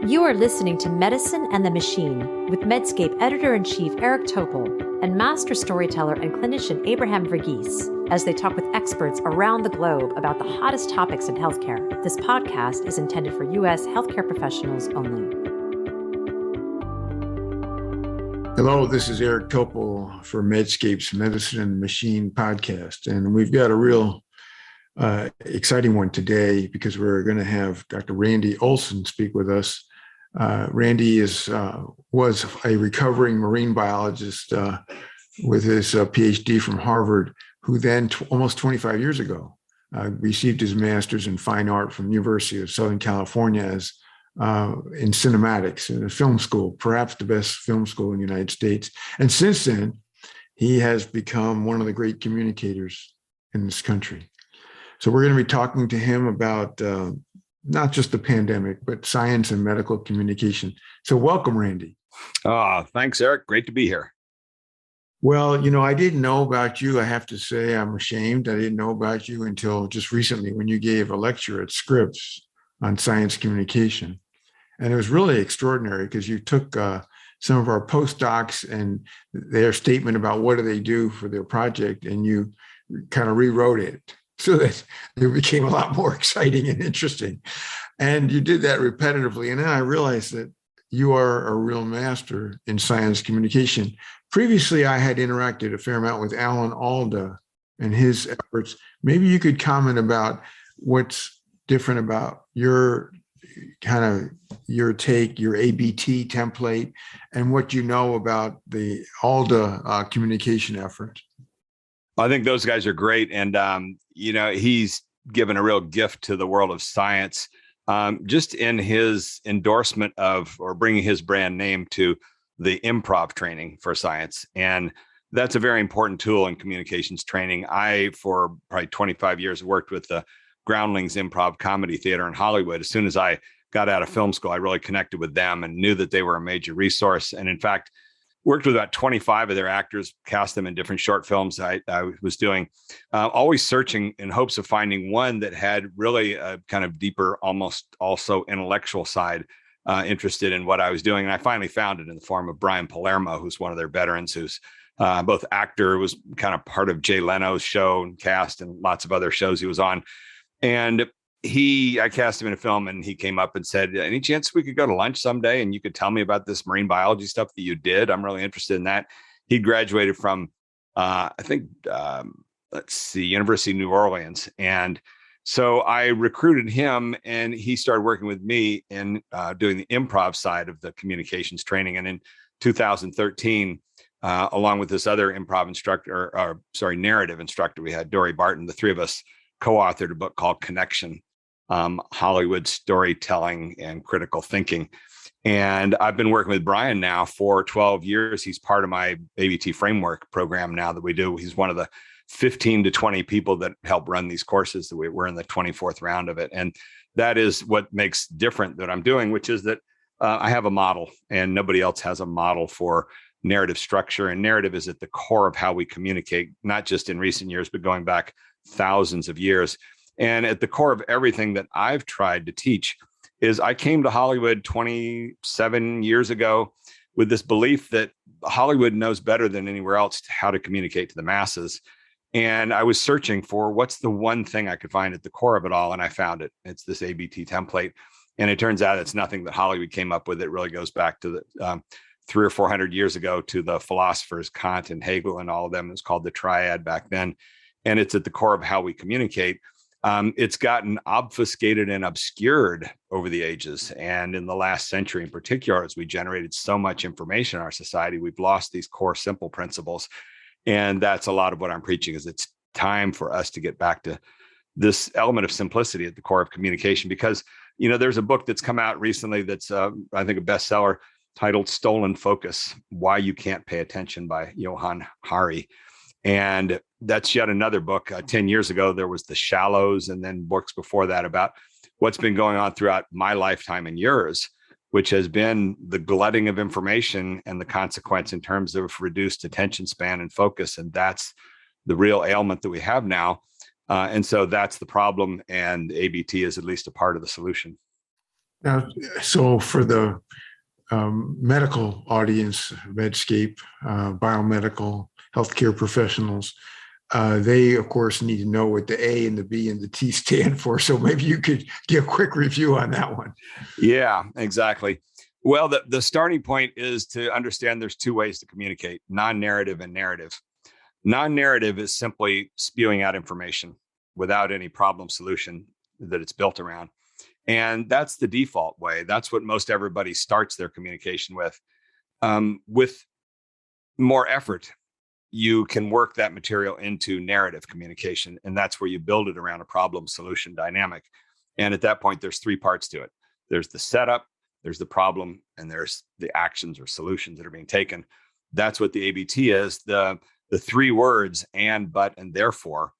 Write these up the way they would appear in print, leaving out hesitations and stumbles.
You are listening to Medicine and the Machine with Medscape Editor-in-Chief Eric Topol and Master Storyteller and Clinician Abraham Verghese as they talk with experts around the globe about the hottest topics in healthcare. This podcast is intended for U.S. healthcare professionals only. Hello, this is Eric Topol for Medscape's Medicine and the Machine podcast, and we've got a real exciting one today because we're going to have Dr. Randy Olson speak with us. Randy was a recovering marine biologist with his PhD from Harvard, who then almost 25 years ago received his master's in fine art from the University of Southern California in cinematics in a film school, perhaps the best film school in the United States. And since then, he has become one of the great communicators in this country. So we're going to be talking to him about not just the pandemic, but science and medical communication. So welcome, Randy. Thanks, Eric. Great to be here. Well, I didn't know about you. I have to say I'm ashamed. I didn't know about you until just recently when you gave a lecture at Scripps on science communication. And it was really extraordinary because you took some of our postdocs and their statement about what do they do for their project, and you kind of rewrote it so that it became a lot more exciting and interesting. And you did that repetitively. And then I realized that you are a real master in science communication. Previously, I had interacted a fair amount with Alan Alda and his efforts. Maybe you could comment about what's different about your take, your ABT template, and what you know about the Alda communication effort. I think those guys are great. And, he's given a real gift to the world of science, just in his endorsement of, or bringing his brand name to the improv training for science. And that's a very important tool in communications training. I, for probably 25 years, worked with the Groundlings Improv Comedy Theater in Hollywood. As soon as I got out of film school, I really connected with them and knew that they were a major resource. And in fact, worked with about 25 of their actors, cast them in different short films I was doing, always searching in hopes of finding one that had really a kind of deeper, almost also intellectual side, interested in what I was doing. And I finally found it in the form of Brian Palermo, who's one of their veterans, who's both actor, was kind of part of Jay Leno's show and cast and lots of other shows he was on. And I cast him in a film, and he came up and said, any chance we could go to lunch someday and you could tell me about this marine biology stuff that you did? I'm really interested in that. He graduated from, University of New Orleans. And so I recruited him, and he started working with me in doing the improv side of the communications training. And in 2013, along with this other narrative instructor we had, Dory Barton, the three of us co-authored a book called Connection, Hollywood Storytelling and Critical Thinking. And I've been working with Brian now for 12 years. He's part of my ABT framework program now that we do. He's one of the 15 to 20 people that help run these courses. That we're in the 24th round of it. And that is what makes different that I'm doing, which is that I have a model, and nobody else has a model for narrative structure. And narrative is at the core of how we communicate, not just in recent years, but going back thousands of years. And at the core of everything that I've tried to teach is I came to Hollywood 27 years ago with this belief that Hollywood knows better than anywhere else how to communicate to the masses. And I was searching for what's the one thing I could find at the core of it all. And I found it. It's this ABT template. And it turns out it's nothing that Hollywood came up with. It really goes back to the 300 or 400 years ago to the philosophers, Kant and Hegel and all of them. It was called the triad back then. And it's at the core of how we communicate. It's gotten obfuscated and obscured over the ages. And in the last century in particular, as we generated so much information in our society, we've lost these core simple principles. And that's a lot of what I'm preaching, is it's time for us to get back to this element of simplicity at the core of communication. Because, there's a book that's come out recently that's, I think, a bestseller titled Stolen Focus, Why You Can't Pay Attention by Johann Hari. And that's yet another book. 10 years ago, there was The Shallows, and then books before that about what's been going on throughout my lifetime and yours, which has been the glutting of information and the consequence in terms of reduced attention span and focus. And that's the real ailment that we have now. And so that's the problem. And ABT is at least a part of the solution. Now, so for the medical audience, Medscape, biomedical, healthcare professionals, they, of course, need to know what the A and the B and the T stand for. So maybe you could give a quick review on that one. Yeah, exactly. Well, the starting point is to understand there's two ways to communicate: non-narrative and narrative. Non-narrative is simply spewing out information without any problem solution that it's built around. And that's the default way. That's what most everybody starts their communication with. With more effort, you can work that material into narrative communication. And that's where you build it around a problem solution dynamic. And at that point, there's three parts to it. There's the setup, there's the problem, and there's the actions or solutions that are being taken. That's what the ABT is. The three words, and, but, and therefore,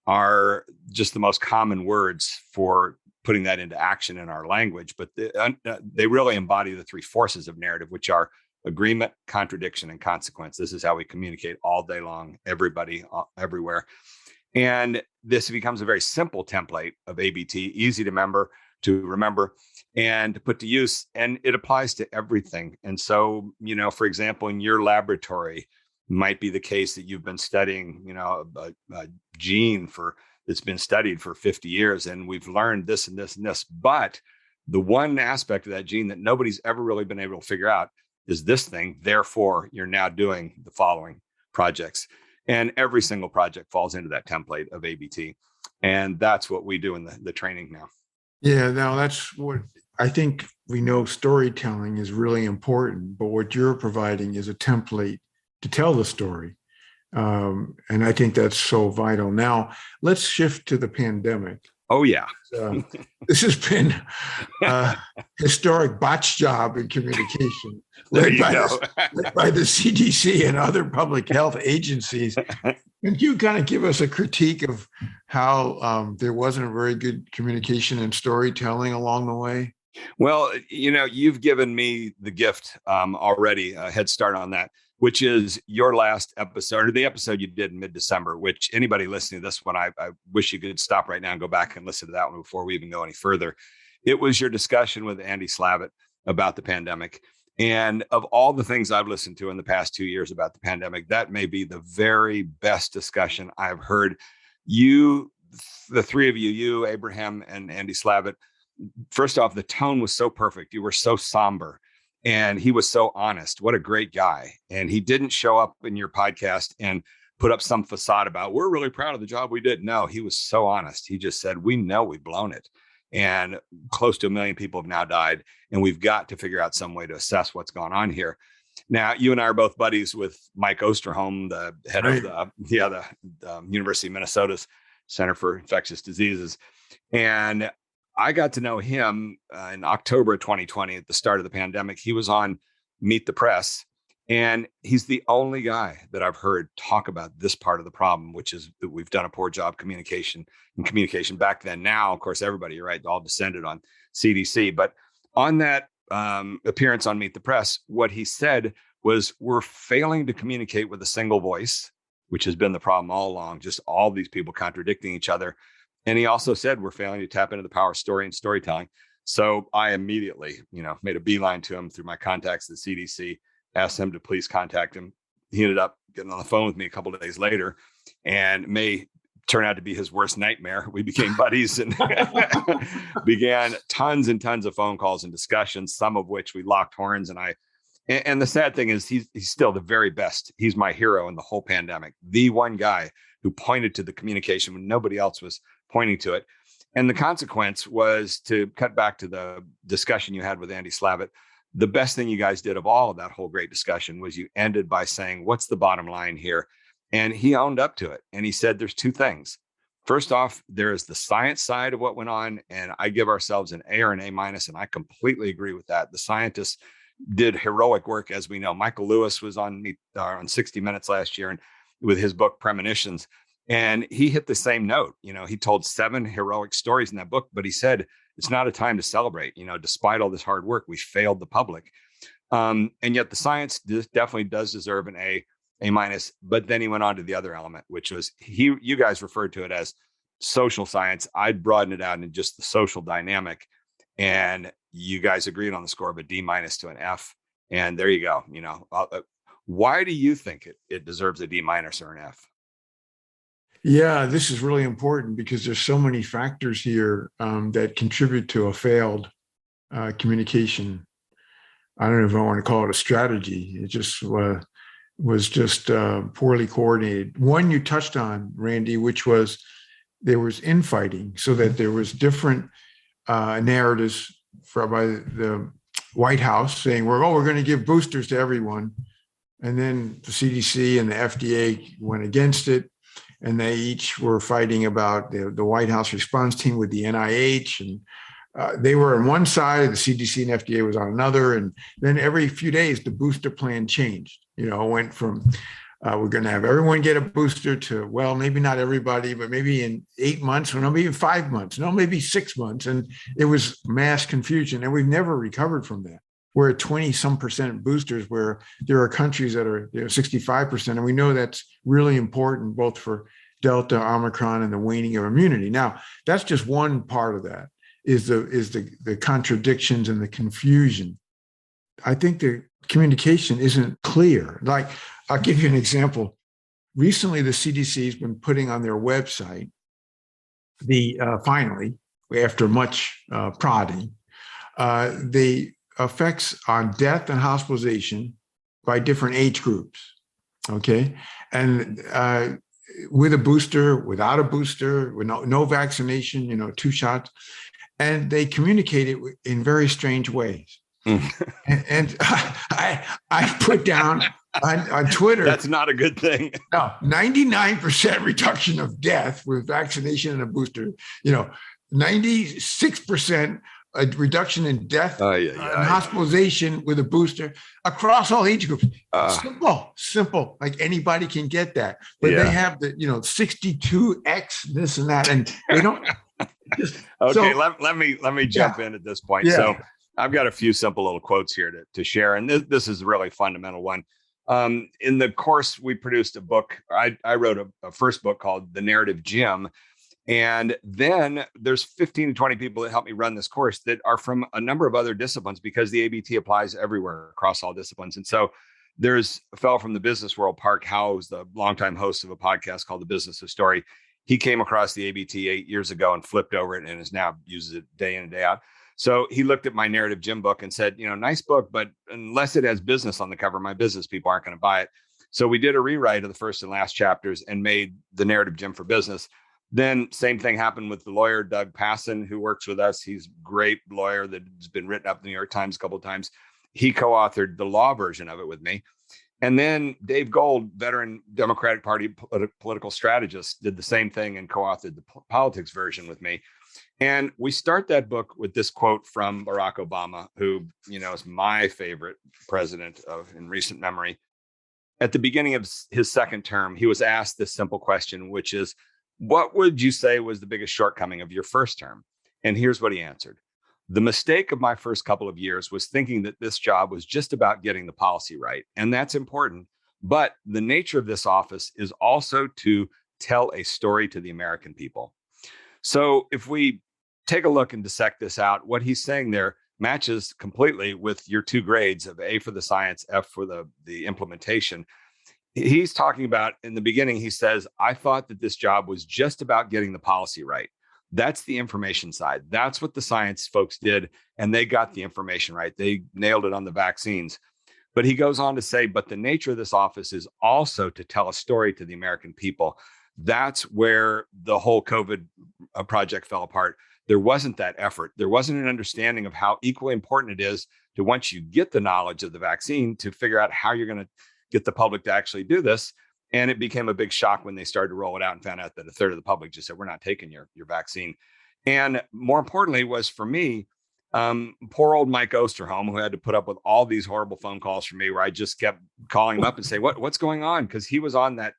are just the most common words for putting that into action in our language. But they really embody the three forces of narrative, which are agreement, contradiction, and consequence. This is how we communicate all day long, everybody, everywhere. And this becomes a very simple template of ABT, easy to remember, and to put to use. And it applies to everything. And so, for example, in your laboratory, might be the case that you've been studying, a gene that's been studied for 50 years, and we've learned this and this and this. But the one aspect of that gene that nobody's ever really been able to figure out is this thing. Therefore, you're now doing the following projects. And every single project falls into that template of ABT. And that's what we do in the training now. Yeah, now that's what I think we know. Storytelling is really important, but what you're providing is a template to tell the story. And I think that's so vital. Now, let's shift to the pandemic. Oh, yeah. This has been a historic botched job in communication led by the CDC and other public health agencies. Can you kind of give us a critique of how there wasn't a very good communication and storytelling along the way? Well, you've given me the gift already, a head start on that, which is your last episode, or the episode you did in mid-December, which anybody listening to this one, I wish you could stop right now and go back and listen to that one before we even go any further. It was your discussion with Andy Slavitt about the pandemic. And of all the things I've listened to in the past 2 years about the pandemic, that may be the very best discussion I've heard. You, the three of you, Abraham and Andy Slavitt, first off, the tone was so perfect. You were so somber. And he was so honest. What a great guy. And he didn't show up in your podcast and put up some facade about, we're really proud of the job we did. No, he was so honest. He just said, we know we've blown it. And close to 1 million people have now died. And we've got to figure out some way to assess what's gone on here. Now, you and I are both buddies with Mike Osterholm, the head of the University of Minnesota's Center for Infectious Diseases. And I got to know him in October of 2020 at the start of the pandemic. He was on Meet the Press, and he's the only guy that I've heard talk about this part of the problem, which is that we've done a poor job communication back then. Now, of course, everybody, you're right, all descended on CDC. But on that appearance on Meet the Press, what he said was, we're failing to communicate with a single voice, which has been the problem all along, just all these people contradicting each other. And he also said, we're failing to tap into the power of story and storytelling. So I immediately, made a beeline to him through my contacts at the CDC, asked him to please contact him. He ended up getting on the phone with me a couple of days later, and may turn out to be his worst nightmare. We became buddies and began tons and tons of phone calls and discussions, some of which we locked horns. And the sad thing is he's still the very best. He's my hero in the whole pandemic. The one guy who pointed to the communication when nobody else was pointing to it. And the consequence was, to cut back to the discussion you had with Andy Slavitt, the best thing you guys did of all of that whole great discussion was you ended by saying, what's the bottom line here? And he owned up to it. And he said, there's two things. First off, there is the science side of what went on. And I give ourselves an A or an A minus. And I completely agree with that. The scientists did heroic work, as we know. Michael Lewis was on 60 Minutes last year, and with his book Premonitions. And he hit the same note. He told 7 heroic stories in that book, but he said, it's not a time to celebrate. Despite all this hard work, we failed the public. And yet the science definitely does deserve an A minus. But then he went on to the other element, which was, you guys referred to it as social science. I'd broaden it out into just the social dynamic. And you guys agreed on the score of a D- to an F. And there you go. Why do you think it deserves a D- or an F? Yeah, this is really important because there's so many factors here that contribute to a failed communication. I don't know if I want to call it a strategy. It just was just poorly coordinated. One you touched on, Randy, which was there was infighting, so that there was different narratives by the White House saying we're going to give boosters to everyone, and then the CDC and the FDA went against it, and they each were fighting about the White House response team with the NIH, and they were on one side, the CDC and FDA was on another, and then every few days the booster plan changed. It went from we're going to have everyone get a booster to, well, maybe not everybody, but maybe in 8 months, or no, maybe 5 months, no, maybe 6 months. And it was mass confusion. And we've never recovered from that. We're at 20% boosters, where there are countries that are 65%. And we know that's really important, both for Delta, Omicron, and the waning of immunity. Now, that's just one part of that, is the contradictions and the confusion. I think the communication isn't clear. Like, I'll give you an example. Recently, the CDC has been putting on their website finally, after much prodding, the effects on death and hospitalization by different age groups. Okay, and with a booster, without a booster, with no vaccination, 2 shots, and they communicate it in very strange ways. And I put down on Twitter, that's not a good thing. No, 99% reduction of death with vaccination and a booster. 96% a reduction in death and hospitalization with a booster across all age groups. Simple. Like anybody can get that, but they have the 62x this and that, and they don't. Okay, let me jump in at this point. Yeah. So I've got a few simple little quotes here to share, and this is a really fundamental one. In the course, we produced a book. I wrote a first book called The Narrative Gym. And then there's 15 to 20 people that help me run this course that are from a number of other disciplines, because the ABT applies everywhere across all disciplines. And so there's a fellow from the business world, Park Howe, who's the longtime host of a podcast called The Business of Story. He came across the ABT 8 years ago and flipped over it and uses it day in and day out. So he looked at my Narrative Gym book and said, nice book, but unless it has business on the cover, my business people aren't going to buy it. So we did a rewrite of the first and last chapters and made the Narrative Gym for business. Then same thing happened with the lawyer, Doug Passon, who works with us. He's a great lawyer that has been written up in the New York Times a couple of times. He co-authored the law version of it with me. And then Dave Gold, veteran Democratic Party political strategist, did the same thing and co-authored the politics version with me. And we start that book with this quote from Barack Obama, who, is my favorite president in recent memory. At the beginning of his second term, he was asked this simple question, which is, what would you say was the biggest shortcoming of your first term? And here's what he answered. The mistake of my first couple of years was thinking that this job was just about getting the policy right. And that's important. But the nature of this office is also to tell a story to the American people. So if we take a look and dissect this out, what he's saying there matches completely with your 2 grades of A for the science, F for the implementation. He's talking about, in the beginning, he says, I thought that this job was just about getting the policy right. That's the information side. That's what the science folks did. And they got the information right. They nailed it on the vaccines. But he goes on to say, but the nature of this office is also to tell a story to the American people. That's where the whole COVID project fell apart. There wasn't that effort. There wasn't an understanding of how equally important it is to, once you get the knowledge of the vaccine, to figure out how you're going to get the public to actually do this. And it became a big shock when they started to roll it out and found out that a third of the public just said, we're not taking your vaccine. And more importantly was, for me, poor old Mike Osterholm, who had to put up with all these horrible phone calls from me, where I just kept calling him up and say, what's going on? Because he was on that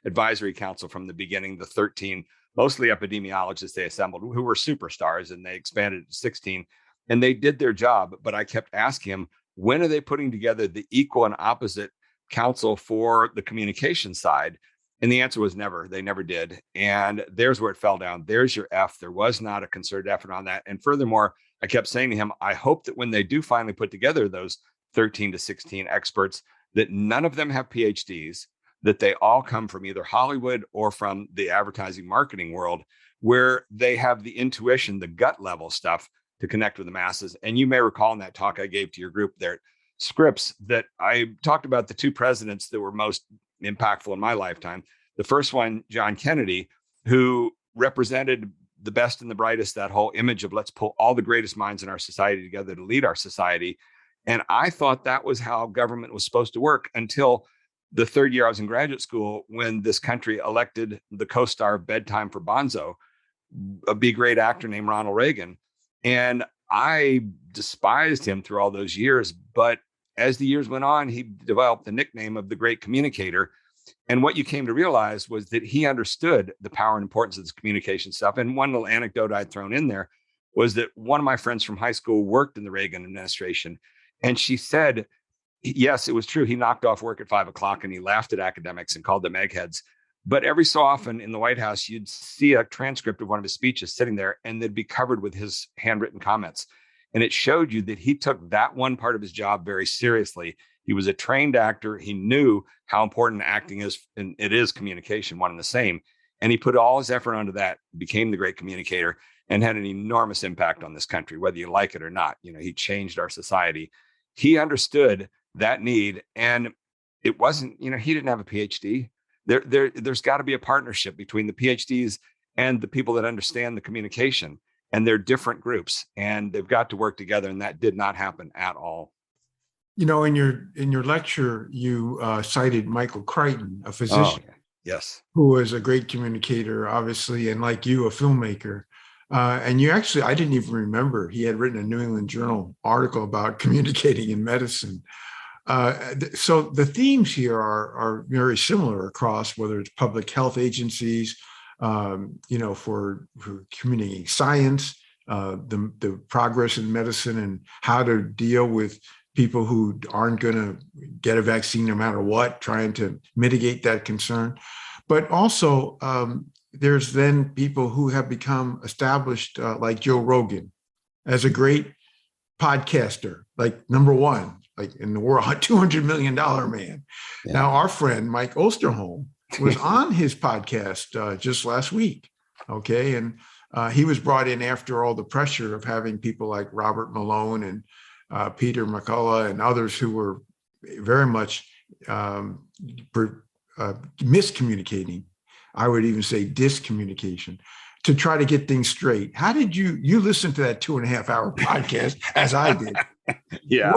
advisory council from the beginning, the 13, mostly epidemiologists they assembled, who were superstars, and they expanded to 16, and they did their job. But I kept asking him, when are they putting together the equal and opposite counsel for the communication side? And the answer was never. They never did. And there's where it fell down. There's your F. There was not a concerted effort on that. And furthermore, I kept saying to him, I hope that when they do finally put together those 13 to 16 experts, that none of them have PhDs, that they all come from either Hollywood or from the advertising marketing world, where they have the intuition, the gut level stuff to connect with the masses. And you may recall in that talk I gave to your group there, Scripps, that I talked about the two presidents that were most impactful in my lifetime. The first one, John Kennedy, who represented the best and the brightest, that whole image of let's pull all the greatest minds in our society together to lead our society. And I thought that was how government was supposed to work until the third year I was in graduate school, when this country elected the co-star of Bedtime for Bonzo, a big great actor named Ronald Reagan. And I despised him through all those years. But as the years went on, he developed the nickname of the great communicator. And what you came to realize was that he understood the power and importance of this communication stuff. And one little anecdote I'd thrown in there was that one of my friends from high school worked in the Reagan administration. And she said, yes, it was true. He knocked off work at 5 o'clock and he laughed at academics and called them eggheads. But every so often in the White House, you'd see a transcript of one of his speeches sitting there, and they'd be covered with his handwritten comments. And it showed you that he took that one part of his job very seriously. He was a trained actor. He knew how important acting is, and it is communication, one and the same. And he put all his effort onto that, became the great communicator, and had an enormous impact on this country, whether you like it or not. You know, he changed our society. He understood that need. And it wasn't, he didn't have a PhD. There's got to be a partnership between the PhDs and the people that understand the communication. And they're different groups, and they've got to work together. And that did not happen at all. In your lecture, you cited Michael Crichton, a physician, yes, who was a great communicator, obviously, and like you, a filmmaker. And you actually, I didn't even remember he had written a New England Journal article about communicating in medicine. So the themes here are very similar across, whether it's public health agencies, for communicating science, the progress in medicine, and how to deal with people who aren't going to get a vaccine no matter what, trying to mitigate that concern. But also, there's then people who have become established, like Joe Rogan, as a great podcaster, like number one, like in the world, $200 million man. Yeah. Now, our friend Mike Osterholm was on his podcast just last week. Okay. And he was brought in after all the pressure of having people like Robert Malone and Peter McCullough and others who were very much miscommunicating. I would even say discommunication, to try to get things straight. How did you listen to that 2.5-hour podcast as I did? Yeah.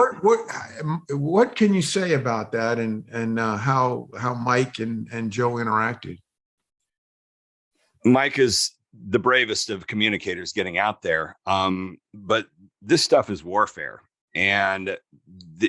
What can you say about that, and how Mike and Joe interacted? Mike is the bravest of communicators getting out there. But this stuff is warfare. And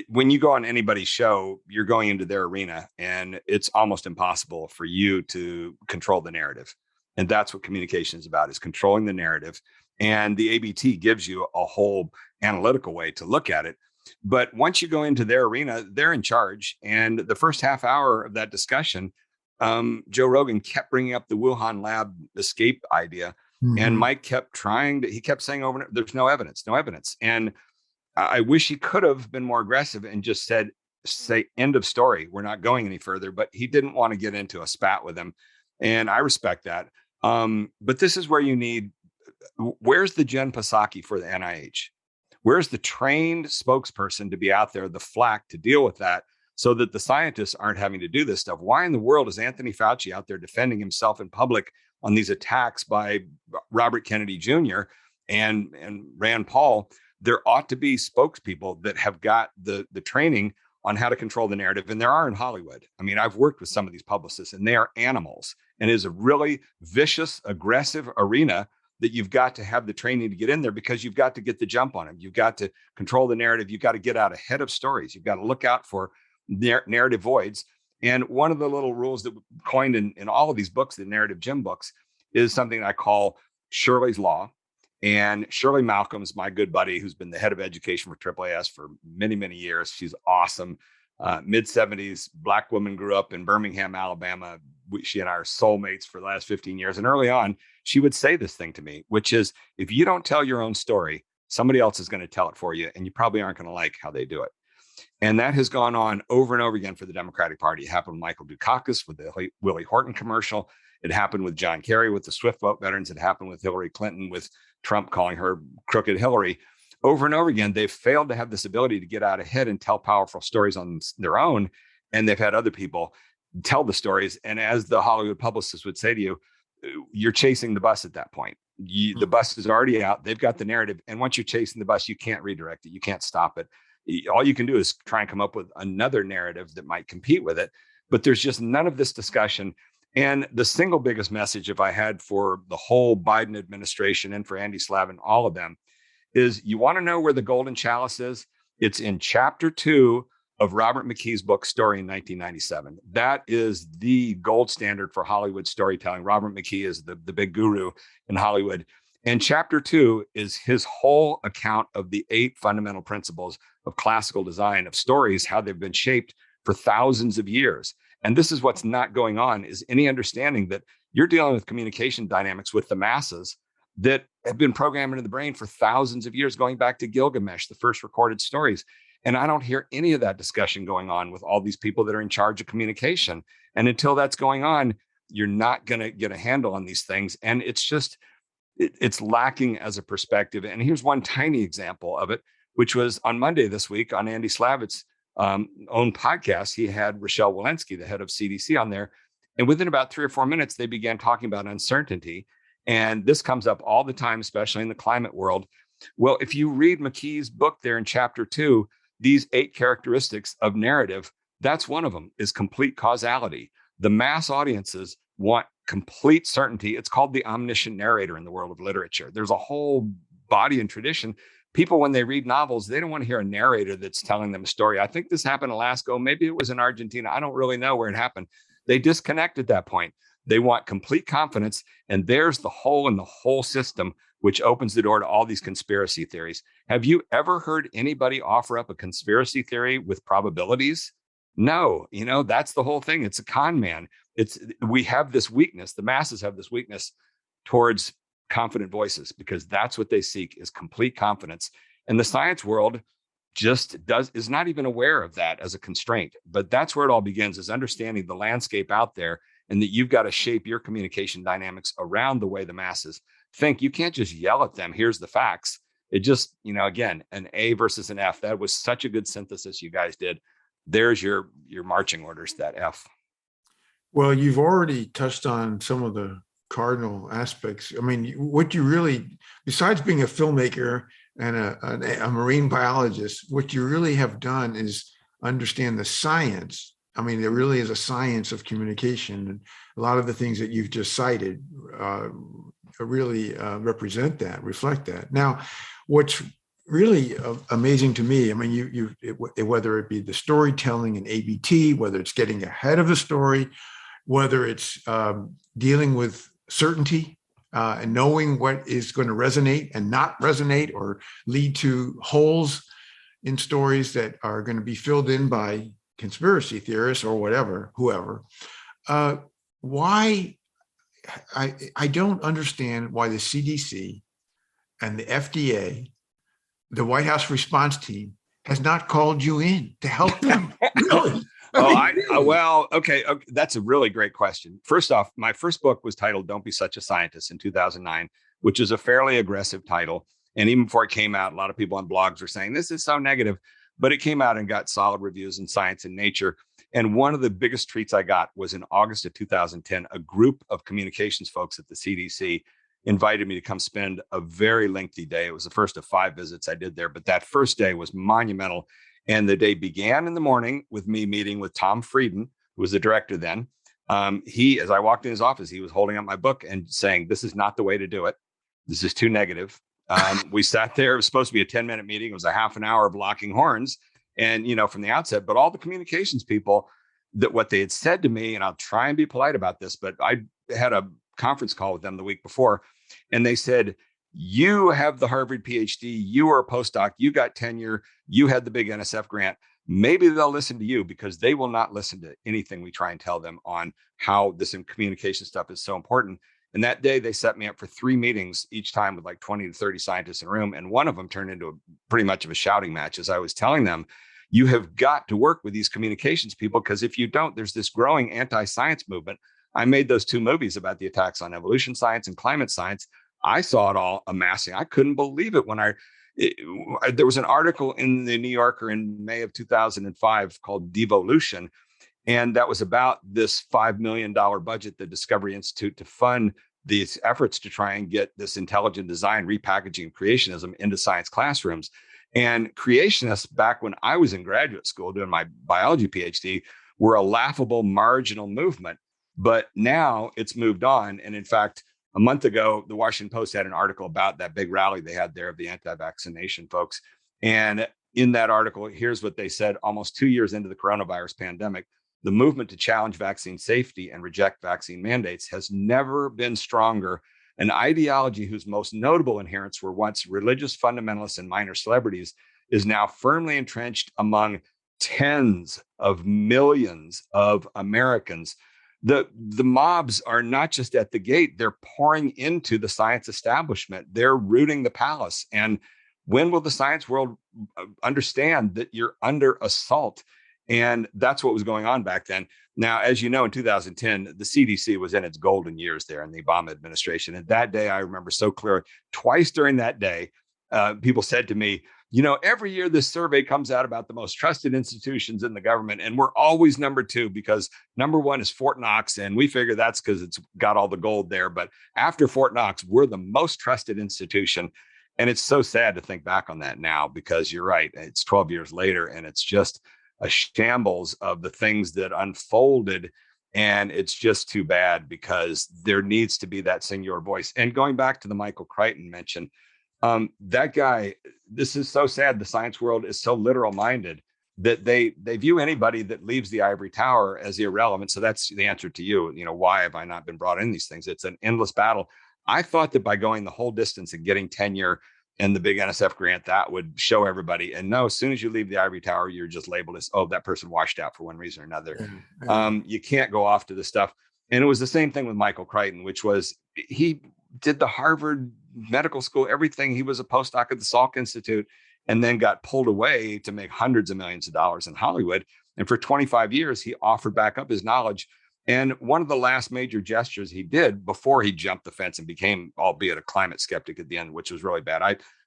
when you go on anybody's show, you're going into their arena, and it's almost impossible for you to control the narrative. And that's what communication is about, is controlling the narrative. And the ABT gives you a whole analytical way to look at it. But once you go into their arena, they're in charge. And the first half hour of that discussion, Joe Rogan kept bringing up the Wuhan lab escape idea. Mm-hmm. And Mike kept he kept saying over and over, there's no evidence. And I wish he could have been more aggressive and just say, end of story. We're not going any further. But he didn't want to get into a spat with him. And I respect that. But this is where where's the Jen Psaki for the NIH? Where's the trained spokesperson to be out there, the flack to deal with that, so that the scientists aren't having to do this stuff? Why in the world is Anthony Fauci out there defending himself in public on these attacks by Robert Kennedy Jr. and Rand Paul? There ought to be spokespeople that have got the training on how to control the narrative. And there are in Hollywood. I mean, I've worked with some of these publicists, and they are animals. And it is a really vicious, aggressive arena that you've got to have the training to get in there, because you've got to get the jump on them. You've got to control the narrative. You've got to get out ahead of stories. You've got to look out for narrative voids. And one of the little rules that coined in all of these books, the narrative gym books, is something I call Shirley's Law. And Shirley Malcolm's my good buddy, who's been the head of education for AAAS for many, many years. She's awesome. Mid-70s, Black woman, grew up in Birmingham, Alabama. She and I are soulmates for the last 15 years. And early on, she would say this thing to me, which is, if you don't tell your own story, Somebody else is going to tell it for you, and you probably aren't going to like how they do it. And that has gone on over and over again for the Democratic Party. It happened with Michael Dukakis with the Willie Horton commercial. It happened with John Kerry with the Swift Boat veterans. It happened with Hillary Clinton with Trump calling her crooked Hillary. Over and over again, they've failed to have this ability to get out ahead and tell powerful stories on their own. And they've had other people tell the stories. And as the Hollywood publicists would say to you, you're chasing the bus at that point. The bus is already out. They've got the narrative. And once you're chasing the bus, you can't redirect it. You can't stop it. All you can do is try and come up with another narrative that might compete with it. But there's just none of this discussion. And the single biggest message, if I had for the whole Biden administration and for Andy Slavin, all of them, is you want to know where the golden chalice is? It's in chapter 2 of Robert McKee's book, Story in 1997. That is the gold standard for Hollywood storytelling. Robert McKee is the big guru in Hollywood. And chapter 2 is his whole account of the 8 fundamental principles of classical design of stories, how they've been shaped for thousands of years. And this is what's not going on, is any understanding that you're dealing with communication dynamics with the masses that have been programmed into the brain for thousands of years, going back to Gilgamesh, the first recorded stories. And I don't hear any of that discussion going on with all these people that are in charge of communication. And until that's going on, you're not going to get a handle on these things. And it's just, it's lacking as a perspective. And here's one tiny example of it, which was on Monday this week on Andy Slavitt's own podcast. He had Rochelle Walensky, the head of CDC, on there. And within about 3 or 4 minutes, they began talking about uncertainty. And this comes up all the time, especially in the climate world. Well, if you read McKee's book there in chapter 2, these 8 characteristics of narrative, that's one of them, is complete causality. The mass audiences want complete certainty. It's called the omniscient narrator in the world of literature. There's a whole body and tradition. People, when they read novels, they don't want to hear a narrator that's telling them a story. I think this happened in Alaska. Maybe it was in Argentina. I don't really know where it happened. They disconnect at that point. They want complete confidence. And there's the hole in the whole system, which opens the door to all these conspiracy theories. Have you ever heard anybody offer up a conspiracy theory with probabilities? No, that's the whole thing. It's a con man. We have this weakness. The masses have this weakness towards confident voices because that's what they seek, is complete confidence. And the science world is not even aware of that as a constraint. But that's where it all begins, is understanding the landscape out there, and that you've got to shape your communication dynamics around the way the masses think. You can't just yell at them, here's the facts. It just, again, an A versus an F. That was such a good synthesis you guys did. There's your marching orders, that F. Well, you've already touched on some of the cardinal aspects. I mean, what you really, besides being a filmmaker and a marine biologist, what you really have done is understand the science. I mean, there really is a science of communication. And a lot of the things that you've just cited really represent that, reflect that. Now, what's really amazing to me, I mean, whether it be the storytelling and ABT, whether it's getting ahead of the story, whether it's dealing with certainty and knowing what is going to resonate and not resonate or lead to holes in stories that are going to be filled in by conspiracy theorists or whoever. Why? I don't understand why the CDC and the FDA, the White House response team, has not called you in to help them. Really? Okay. That's a really great question. First off, my first book was titled Don't Be Such a Scientist in 2009, which is a fairly aggressive title. And even before it came out, a lot of people on blogs were saying, this is so negative, but it came out and got solid reviews in Science and Nature. And one of the biggest treats I got was in August of 2010, a group of communications folks at the CDC invited me to come spend a very lengthy day. It was the first of 5 visits I did there, but that first day was monumental. And the day began in the morning with me meeting with Tom Frieden, who was the director then. As I walked in his office, he was holding up my book and saying, this is not the way to do it. This is too negative. We sat there. It was supposed to be a 10-minute meeting. It was a half an hour of locking horns. And, from the outset, but all the communications people, that what they had said to me, and I'll try and be polite about this, but I had a conference call with them the week before, and they said, you have the Harvard PhD, you are a postdoc, you got tenure, you had the big NSF grant. Maybe they'll listen to you, because they will not listen to anything we try and tell them on how this communication stuff is so important. And that day they set me up for 3 meetings, each time with like 20 to 30 scientists in a room. And one of them turned into pretty much of a shouting match as I was telling them, you have got to work with these communications people, because if you don't, there's this growing anti-science movement. I made those 2 movies about the attacks on evolution science and climate science. I saw it all amassing. I couldn't believe it when there was an article in the New Yorker in May of 2005 called Devolution. And that was about this $5 million budget, the Discovery Institute, to fund these efforts to try and get this intelligent design, repackaging, and creationism into science classrooms. And creationists, back when I was in graduate school doing my biology PhD, were a laughable marginal movement. But now it's moved on. And in fact, a month ago, the Washington Post had an article about that big rally they had there of the anti-vaccination folks. And in that article, here's what they said: almost 2 years into the coronavirus pandemic, the movement to challenge vaccine safety and reject vaccine mandates has never been stronger. An ideology whose most notable adherents were once religious fundamentalists and minor celebrities is now firmly entrenched among tens of millions of Americans. The mobs are not just at the gate, they're pouring into the science establishment. They're rooting the palace. And when will the science world understand that you're under assault? And that's what was going on back then. Now, as you know, in 2010, the CDC was in its golden years there in the Obama administration. And that day, I remember so clearly, twice during that day, people said to me, every year this survey comes out about the most trusted institutions in the government, and we're always number 2 because number 1 is Fort Knox. And we figure that's because it's got all the gold there. But after Fort Knox, we're the most trusted institution. And it's so sad to think back on that now, because you're right. It's 12 years later, and it's just a shambles of the things that unfolded. And it's just too bad, because there needs to be that singular voice. And going back to the Michael Crichton mention, that guy, this is so sad. The science world is so literal minded that they view anybody that leaves the ivory tower as irrelevant. So that's the answer to you. Why have I not been brought in these things? It's an endless battle. I thought that by going the whole distance and getting tenure and the big NSF grant, that would show everybody. And no, as soon as you leave the ivory tower, you're just labeled as, oh, that person washed out for one reason or another. You can't go off to this stuff. And it was the same thing with Michael Crichton, which was, he did the Harvard Medical School, everything. He was a postdoc at the Salk Institute, and then got pulled away to make hundreds of millions of dollars in Hollywood. And for 25 years, he offered back up his knowledge. And one of the last major gestures he did before he jumped the fence and became, albeit a climate skeptic at the end, which was really bad.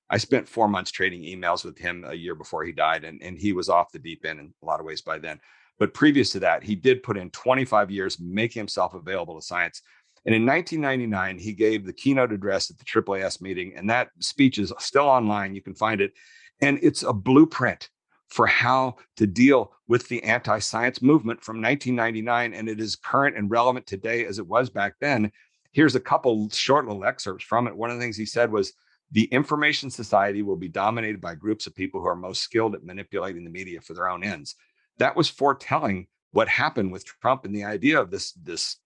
I spent 4 months trading emails with him a year before he died, and he was off the deep end in a lot of ways by then. But previous to that, he did put in 25 years making himself available to science. And in 1999, he gave the keynote address at the AAAS meeting, and that speech is still online. You can find it. And it's a blueprint for how to deal with the anti-science movement from 1999. And it is current and relevant today as it was back then. Here's a couple short little excerpts from it. One of the things he said was, the information society will be dominated by groups of people who are most skilled at manipulating the media for their own ends. That was foretelling what happened with Trump and the idea of this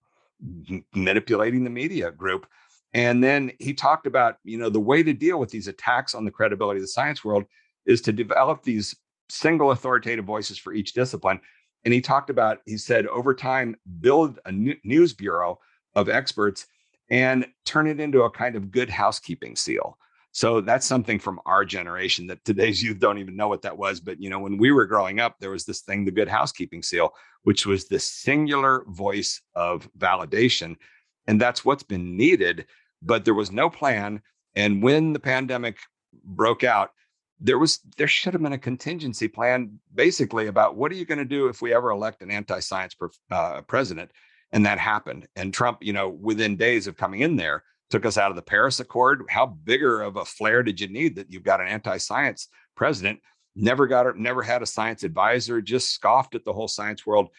manipulating the media group. And then he talked about, the way to deal with these attacks on the credibility of the science world is to develop these single authoritative voices for each discipline. And he said, over time, build a news bureau of experts and turn it into a kind of good housekeeping seal. So that's something from our generation that today's youth don't even know what that was. But, when we were growing up, there was this thing, the good housekeeping seal, which was the singular voice of validation. And that's what's been needed. But there was no plan. And when the pandemic broke out, there should have been a contingency plan, basically, about what are you going to do if we ever elect an anti-science president? And that happened. And Trump, within days of coming in there, took us out of the Paris Accord. How bigger of a flare did you need that you've got an anti-science president? Never had a science advisor, just scoffed at the whole science world.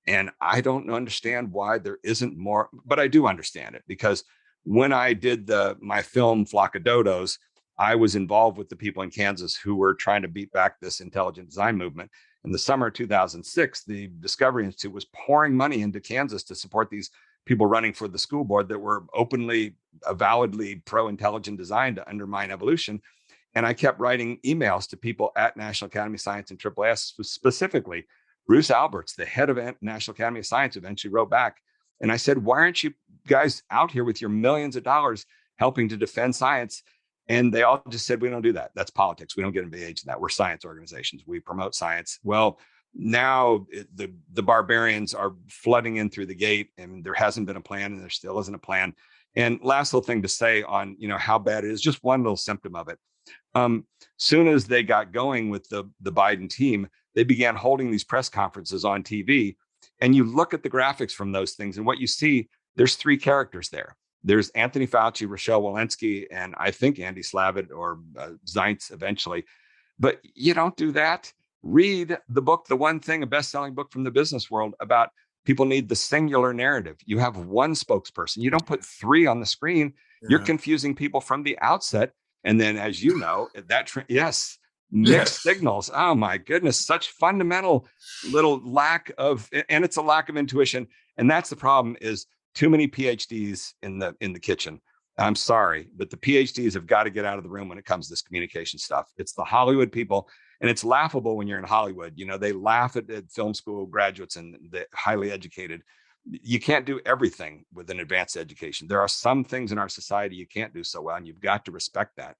And I don't understand why there isn't more, but I do understand it, because when I did my film Flock of Dodos, I was involved with the people in Kansas who were trying to beat back this intelligent design movement. In the summer of 2006, the Discovery Institute was pouring money into Kansas to support these people running for the school board that were openly, avowedly pro-intelligent design to undermine evolution. And I kept writing emails to people at National Academy of Science and AAAS, specifically Bruce Alberts, the head of National Academy of Science, eventually wrote back. And I said, why aren't you guys out here with your millions of dollars helping to defend science. And they all just said, we don't do that. That's politics. We don't get engaged in that. We're science organizations. We promote science. Well, now the barbarians are flooding in through the gate, and there hasn't been a plan, and there still isn't a plan. And last little thing to say on, how bad it is, just one little symptom of it. Soon as they got going with the Biden team, they began holding these press conferences on TV. And you look at the graphics from those things, and what you see, there's three characters there. There's Anthony Fauci, Rochelle Walensky, and I think Andy Slavitt or Zients eventually. But you don't do that. Read the book, The One Thing, a best-selling book from the business world about people need the singular narrative. You have one spokesperson. You don't put three on the screen. Yeah. You're confusing people from the outset. And then, as you know, mixed signals. Oh my goodness, such fundamental little lack of, and it's a lack of intuition. And that's the problem, is too many PhDs in the kitchen. I'm sorry, but the PhDs have got to get out of the room when it comes to this communication stuff. It's the Hollywood people. And it's laughable when you're in Hollywood. They laugh at film school graduates and the highly educated. You can't do everything with an advanced education. There are some things in our society you can't do so well, and you've got to respect that.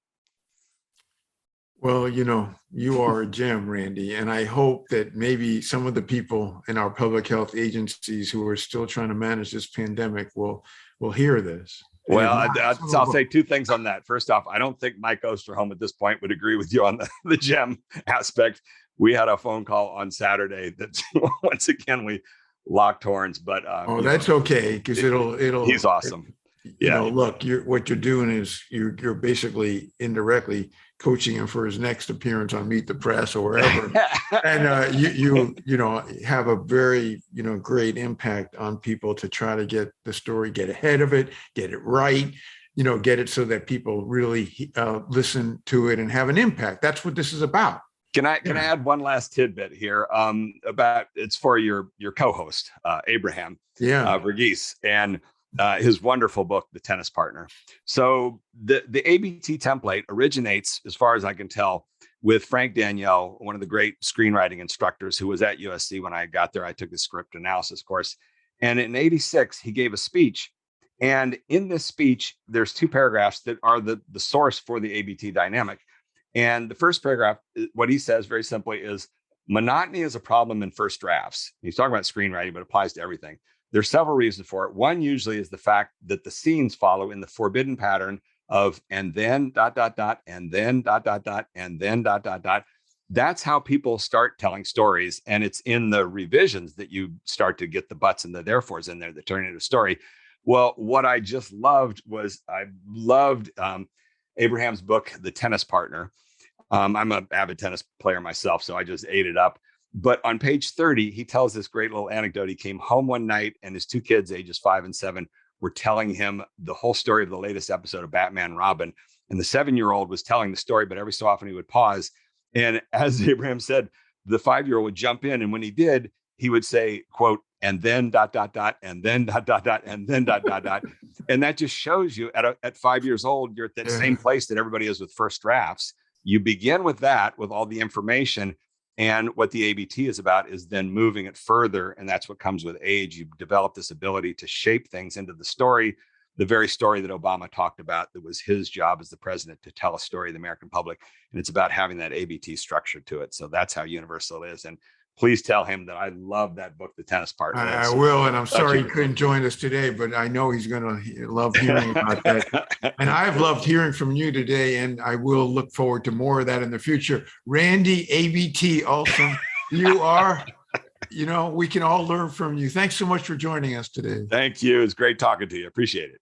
Well, you are a gem, Randy, and I hope that maybe some of the people in our public health agencies who are still trying to manage this pandemic will hear this. Well, I'll say two things on that. First off, I don't think Mike Osterholm at this point would agree with you on the gem aspect. We had a phone call on Saturday that once again we locked horns, but that's okay, because it'll. He's awesome. Look, what you're doing is you're basically indirectly coaching him for his next appearance on Meet the Press or wherever, and you have a very great impact on people to try to get the story, get ahead of it, get it right, get it so that people really listen to it and have an impact. That's what this is about. Can I add one last tidbit here about, it's for your co-host Abraham Verghese, and his wonderful book, The Tennis Partner. So the ABT template originates, as far as I can tell, with Frank Daniel, one of the great screenwriting instructors who was at USC when I got there. I took the script analysis course. And in '86, he gave a speech. And in this speech, there's two paragraphs that are the source for the ABT dynamic. And the first paragraph, what he says very simply is, monotony is a problem in first drafts. He's talking about screenwriting, but it applies to everything. There's several reasons for it. One usually is the fact that the scenes follow in the forbidden pattern of, and then ... and then ... and then ... That's how people start telling stories. And it's in the revisions that you start to get the buts and the therefores in there that turn into a story. Well, what I just loved was Abraham's book, The Tennis Partner. I'm an avid tennis player myself, so I just ate it up. But on page 30, he tells this great little anecdote. He came home one night and his two kids, ages 5 and 7, were telling him the whole story of the latest episode of Batman and Robin. And the 7-year-old was telling the story, but every so often he would pause. And as Abraham said, the 5-year-old would jump in. And when he did, he would say, quote, and then ... and then ... and then ... And that just shows you at 5 years old, you're at that same place that everybody is with first drafts. You begin with that, with all the information. And what the ABT is about is then moving it further. And that's what comes with age. You develop this ability to shape things into the story, the very story that Obama talked about, that was his job as the president, to tell a story to the American public. And it's about having that ABT structure to it. So that's how universal it is. And please tell him that I love that book, The Tennis Partner. I will. And I'm sorry he couldn't join us today, but I know he's going to love hearing about that. And I've loved hearing from you today, and I will look forward to more of that in the future. Randy, ABT, awesome. You are, we can all learn from you. Thanks so much for joining us today. Thank you. It's great talking to you. Appreciate it.